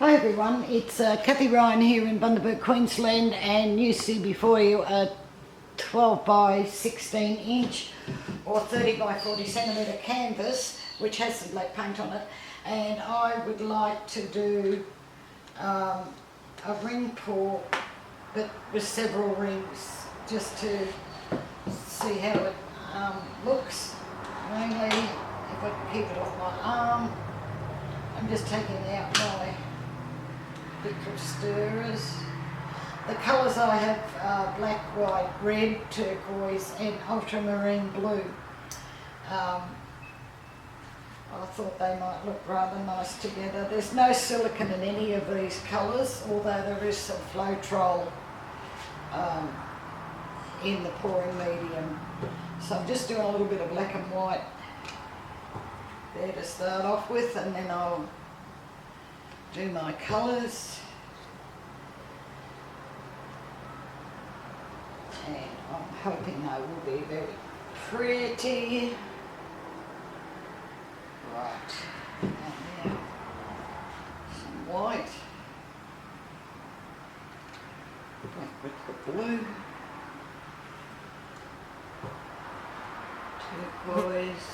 Hi everyone, it's Kathie Ryan here in Bundaberg, Queensland, and you see before you a 12 by 16 inch or 30 by 40 centimetre canvas which has some black paint on it, and I would like to do a ring pour but with several rings just to see how it looks. Mainly if I can keep it off my arm, I'm just taking out my liquid stirrers. The colours I have are black, white, red, turquoise and ultramarine blue. I thought they might look rather nice together. There's no silicone in any of these colours, although there is some Floetrol in the pouring medium. So I'm just doing a little bit of black and white there to start off with, and then I'll do my colours. And I'm hoping they will be very pretty. Right, and now some white, black with the blue, turquoise,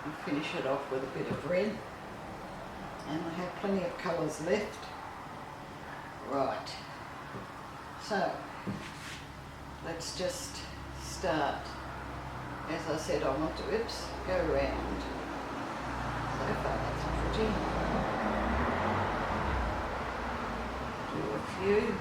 and finish it off with a bit of red. And I have plenty of colours left. Right, so let's just start. As I said, I want to go around. So far that's pretty. Do a few.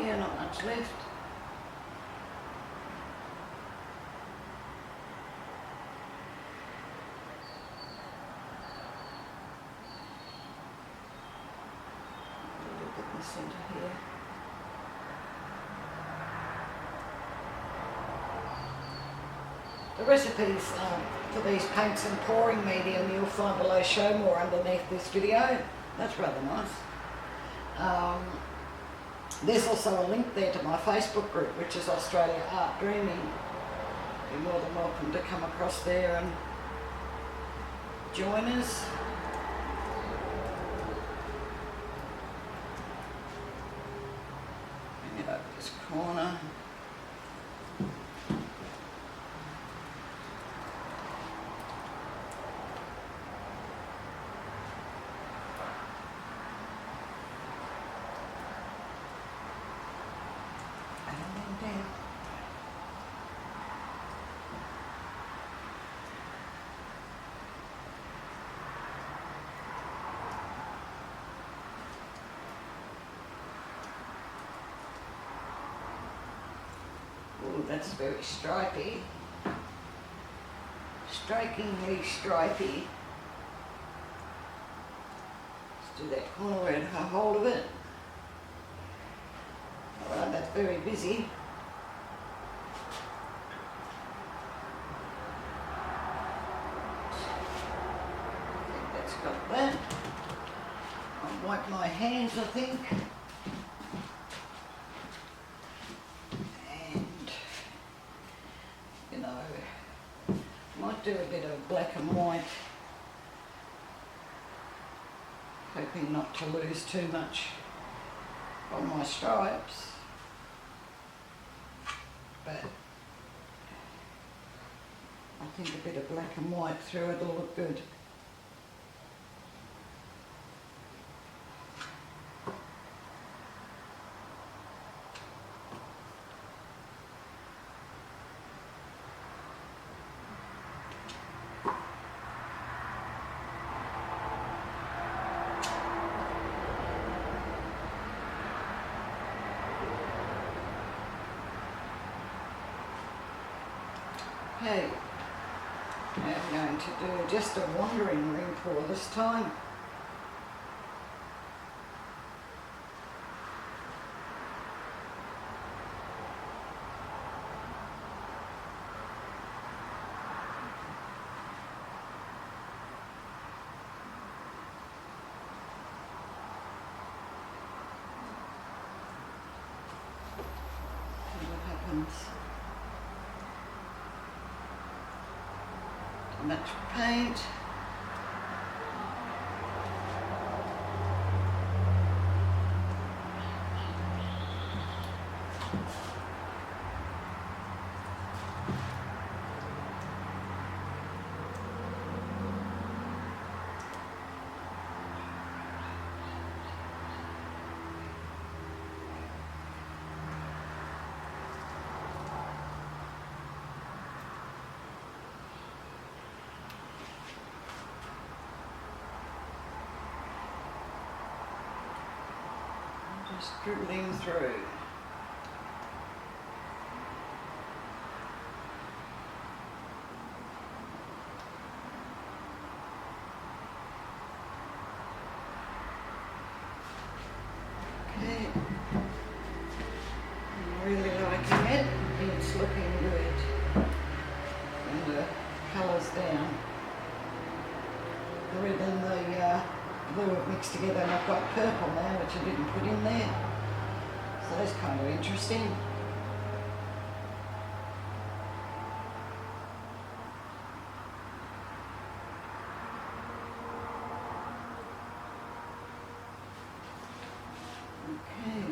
Not much left. Look at the centre here. The recipes for these paints and pouring medium you'll find below. Show more underneath this video. That's rather nice. There's also a link there to my Facebook group, which is Australia Art Dreaming. You're more than welcome to come across there and join us. Bring it up this corner. Ooh, that's very stripy. Strikingly stripy. Let's do that corner where it had hold of it. Alright, that's very busy. I think that's got that. I'll wipe my hands, I think. Might do a bit of black and white, hoping not to lose too much on my stripes, but I think a bit of black and white through it will look good. Okay, now I'm going to do just a wandering ring pour this time. comes. Much paint. Just dribbling through. Okay, I'm really liking it. It's looking good. And the colours down. The red and the blue have mixed together, and I've got purple now, which I didn't put in there. So that's kind of interesting. Okay.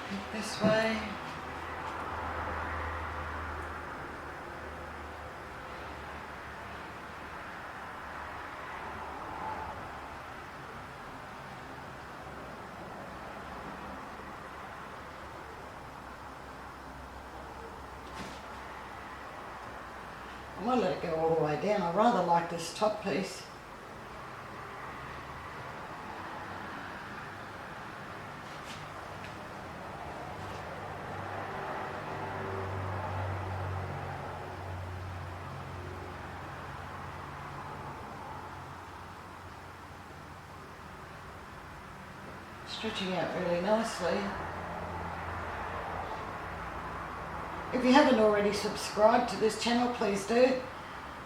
Bring it this way. I might let it go all the way down. I rather like this top piece. Stretching out really nicely. If you haven't already subscribed to this channel, please do.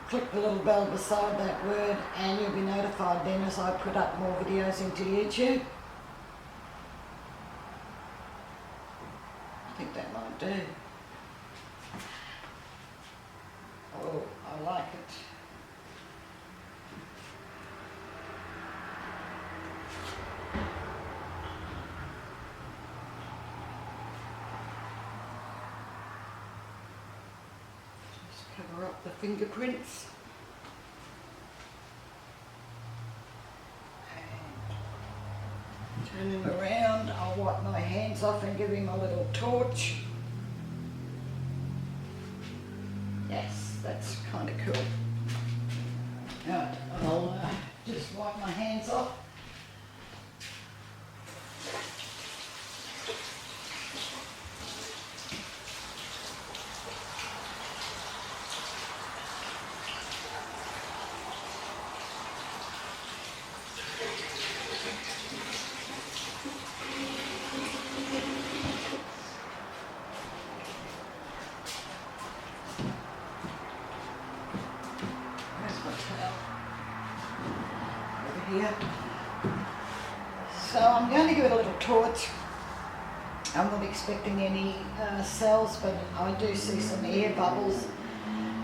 Click the little bell beside that word and you'll be notified then as I put up more videos into YouTube. I think that might do. Oh, I like it. Cover up the fingerprints. And turn him around. I'll wipe my hands off and give him a little torch. Yes, that's kind of cool. Right, I'll just wipe my hands off. Here. So I'm going to give it a little torch. I'm not expecting any cells, but I do see some air bubbles,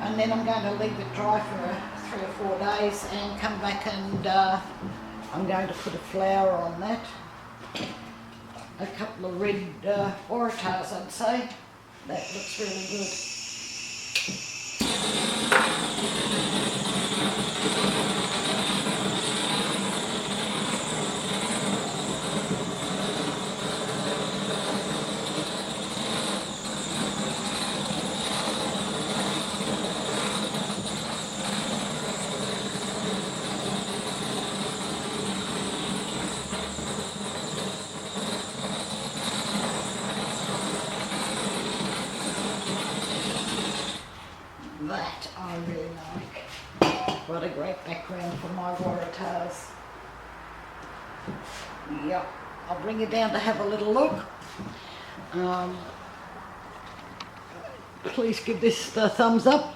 and then I'm going to leave it dry for 3 or 4 days and come back and I'm going to put a flower on that. A couple of red Waratahs, I'd say. That looks really good. That I really like. What a great background for my Waratahs. Yep, I'll bring you down to have a little look. Please give this the thumbs up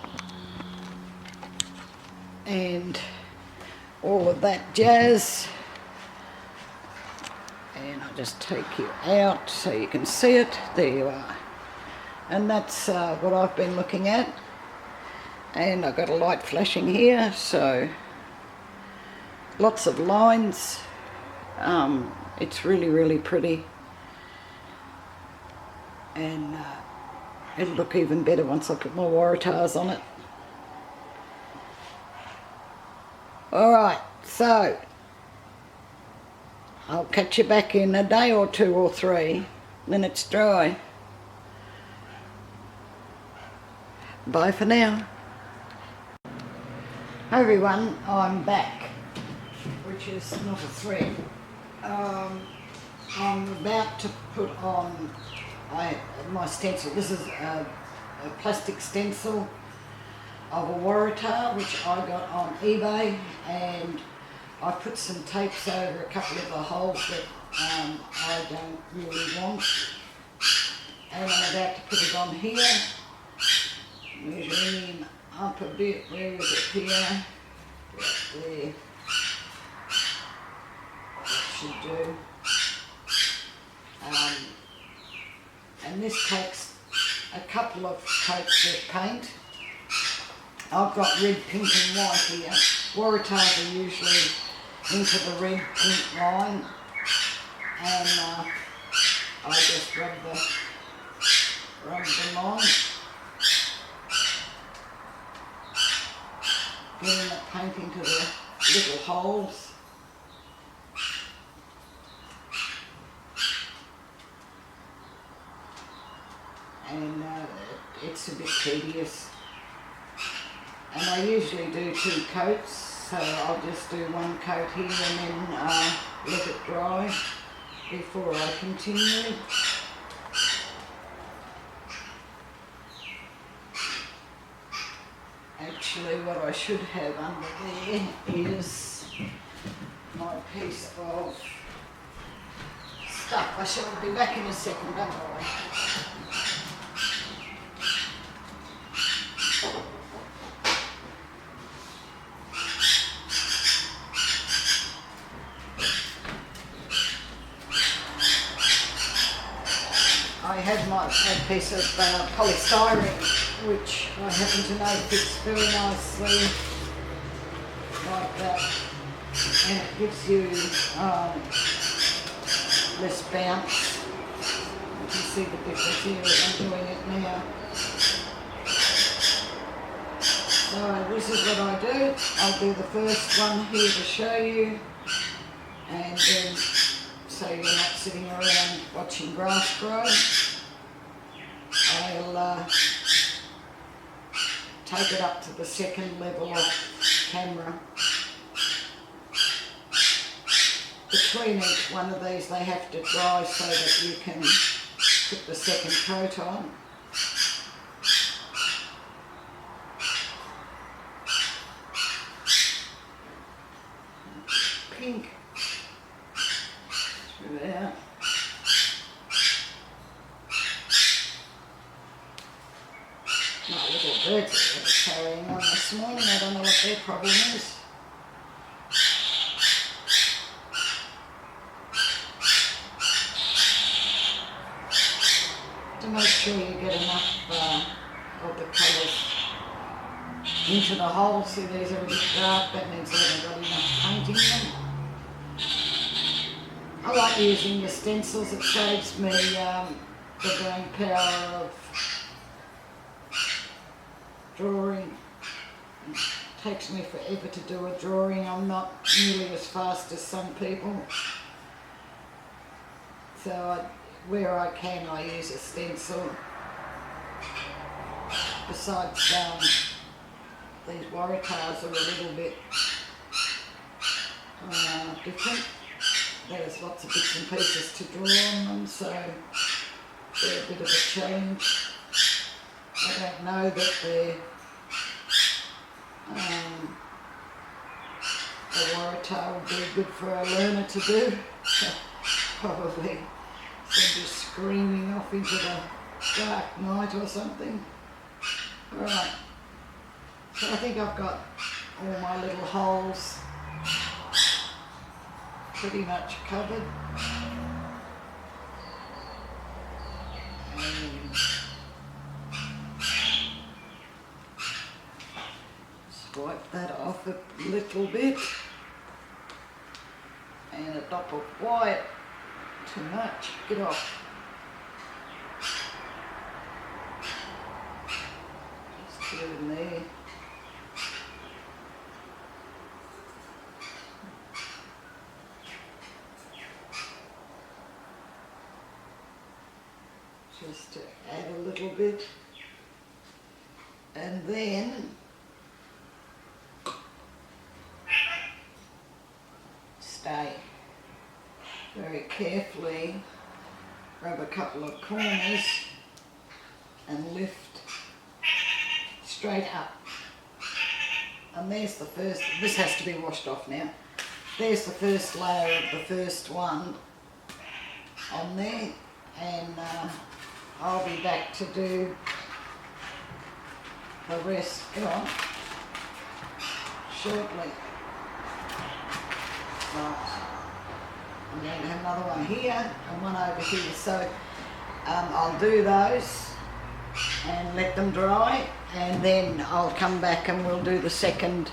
and all of that jazz. And I'll just take you out so you can see it. There you are. And that's what I've been looking at. And I've got a light flashing here, so lots of lines. It's really, really pretty. And it'll look even better once I put my Waratahs on it. Alright, so I'll catch you back in a day or 2 or 3 when it's dry. Bye for now. Hi everyone, I'm back, which is not a thread. I'm about to put on my stencil. This is a plastic stencil of a Waratah, which I got on eBay, and I put some tapes over a couple of the holes that I don't really want, and I'm about to put it on here, measuring him up a bit. Where is it here? Right there. That should do. And this takes a couple of coats of paint. I've got red, pink and white here. Waratahs are usually into the red, pink line, and I just rub them on, getting the paint into the little holes. And it's a bit tedious. And I usually do 2 coats, so I'll just do 1 coat here and then let it dry before I continue. Actually, what I should have under there is my piece of stuff. I shall be back in a second, don't worry. I have my piece of polystyrene, which I happen to know fits very nicely like that, and it gives you less bounce. You can see the difference here as I'm doing it now. So this is what I do. I'll do the first one here to show you, and then so you're not sitting around watching grass grow. I'll take it up to the second level of camera. Between each one of these they have to dry so that you can put the second coat on. Pink. Through out. My little birds are carrying on this morning. I don't know what their problem is. To make sure you get enough of the colours into the holes. See, these are a bit dark, that means they haven't got enough paint in them. I like using the stencils. It saves me the brain power of drawing. It takes me forever to do a drawing. I'm not nearly as fast as some people. So where I can, I use a stencil. Besides, these Waratahs are a little bit different. There's lots of bits and pieces to draw on them, so they're a bit of a challenge. I don't know that the Waratah would be good for a learner to do. Probably send you screaming off into the dark night or something. Alright, so I think I've got all my little holes pretty much covered. little bit, and a dot of white. Too much, get off. Just put it in there. Just to add a little bit, and then stay very carefully, grab a couple of corners and lift straight up. And there's the first, this has to be washed off now. There's the first layer of the first one on there, and I'll be back to do the rest shortly. Right. I'm going to have another one here and one over here, so I'll do those and let them dry, and then I'll come back and we'll do the second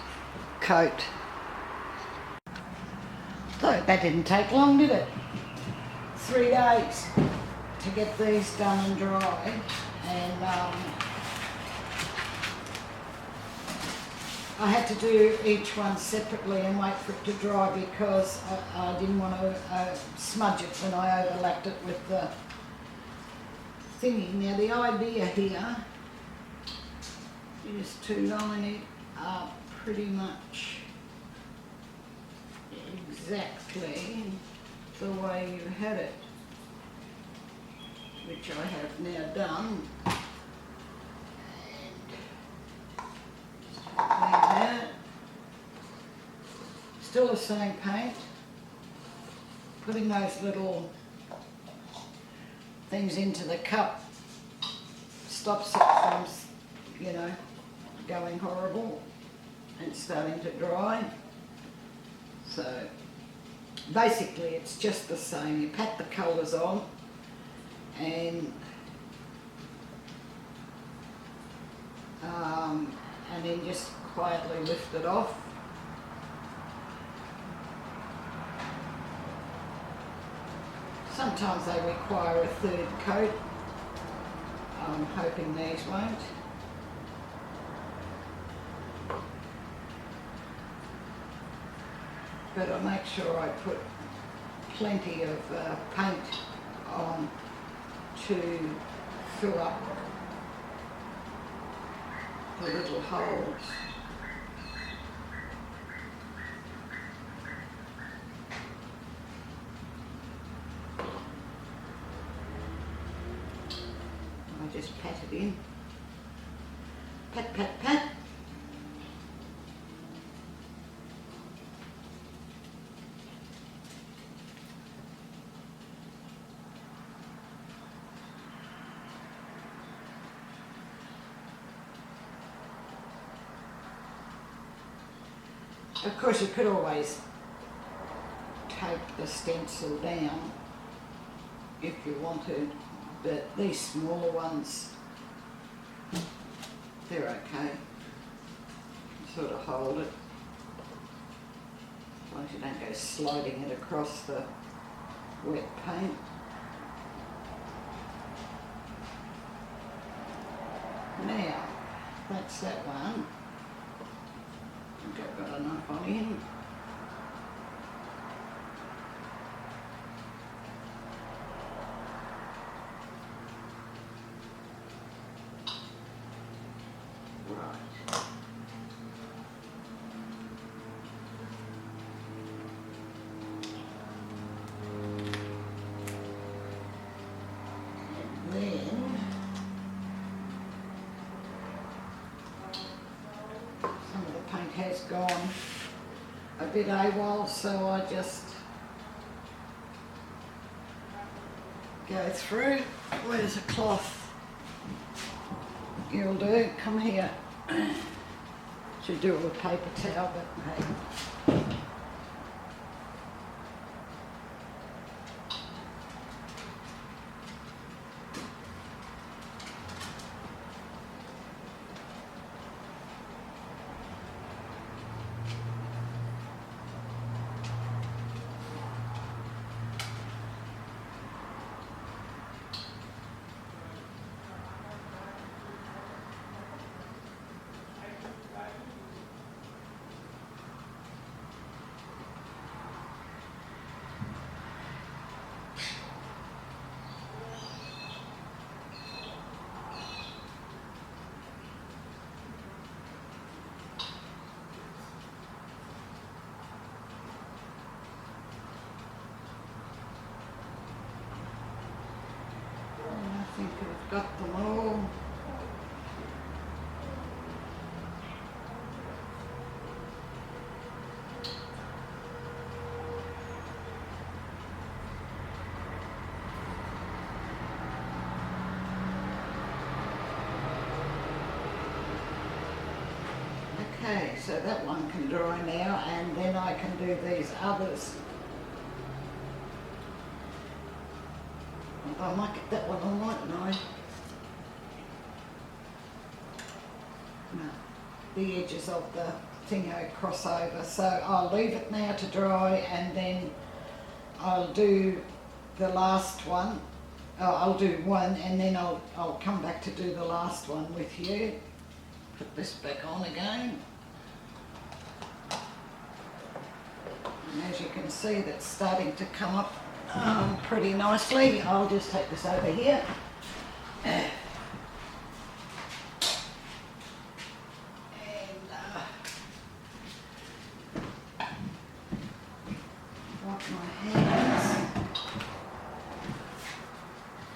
coat. So that didn't take long, did it? 3 days to get these done and dry, and I had to do each one separately and wait for it to dry because I didn't want to smudge it when I overlapped it with the thingy. Now the idea here is to line it up pretty much exactly the way you had it, which I have now done. Like that. Still the same paint. Putting those little things into the cup stops it from, you know, going horrible and starting to dry. So basically it's just the same. You pat the colours on and then just quietly lift it off. Sometimes they require a third coat. I'm hoping these won't. But I make sure I put plenty of paint on to fill up the little holes. I just pat it in. Pat, pat, pat. Of course, you could always take the stencil down if you wanted, but these smaller ones, they're okay. You sort of hold it, as long as you don't go sliding it across the wet paint. Now, that's that one. I think I've got enough on him. Right. And then some of the paint has gone a bit AWOL, so I just go through. Where's a cloth? You'll do. Come here. Should do it with paper towel, but hey. got them all. Okay, so that one can dry now, and then I can do these others. I might get that one on, mightn't I? No, the edges of the thingo cross over, so I'll leave it now to dry, and then I'll do the last one. I'll do one, and then I'll come back to do the last one with you. Put this back on again. And as you can see, that's starting to come up pretty nicely. I'll just take this over here. And wipe my hands.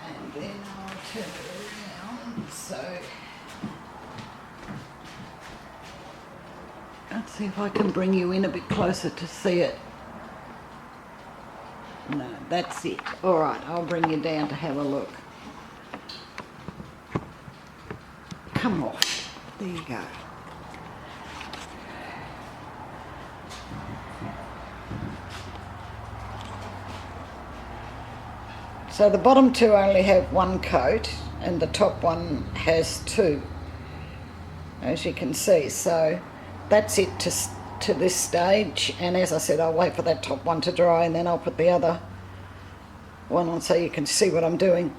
And then I'll turn it around. So let's see if I can bring you in a bit closer to see it. No, that's it. All right, I'll bring you down to have a look. Come off. There you go. So the bottom two only have one coat, and the top one has two, as you can see. So that's it to this stage, and as I said, I'll wait for that top one to dry, and then I'll put the other one on so you can see what I'm doing.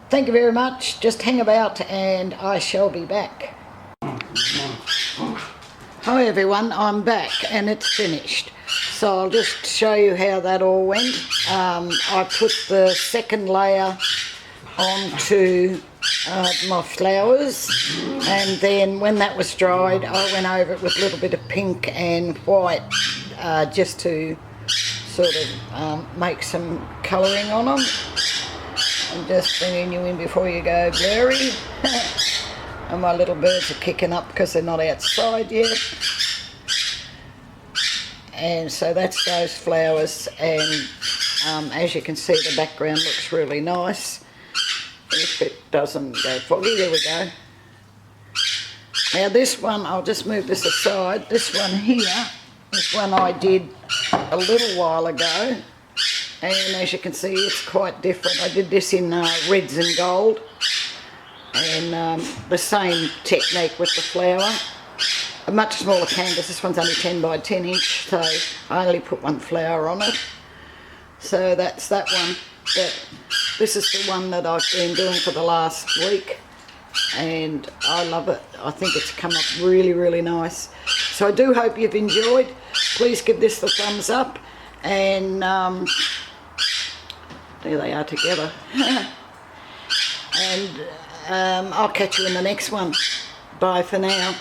Thank you very much. Just hang about and I shall be back. Hi everyone, I'm back and it's finished. So I'll just show you how that all went. I put the second layer onto my flowers, and then when that was dried I went over it with a little bit of pink and white just to sort of make some colouring on them. I'm just bringing you in before you go blurry. And my little birds are kicking up because they're not outside yet. And so that's those flowers, and as you can see the background looks really nice. If it doesn't go foggy, there we go. Now this one, I'll just move this aside. This one here is one I did a little while ago, and as you can see it's quite different. I did this in reds and gold, and the same technique with the flower. A much smaller canvas. This one's only 10 by 10 inch, so I only put one flower on it. So that's that one. But this is the one that I've been doing for the last week, and I love it. I think it's come up really, really nice. So I do hope you've enjoyed. Please give this the thumbs up, and there they are together. And I'll catch you in the next one. Bye for now.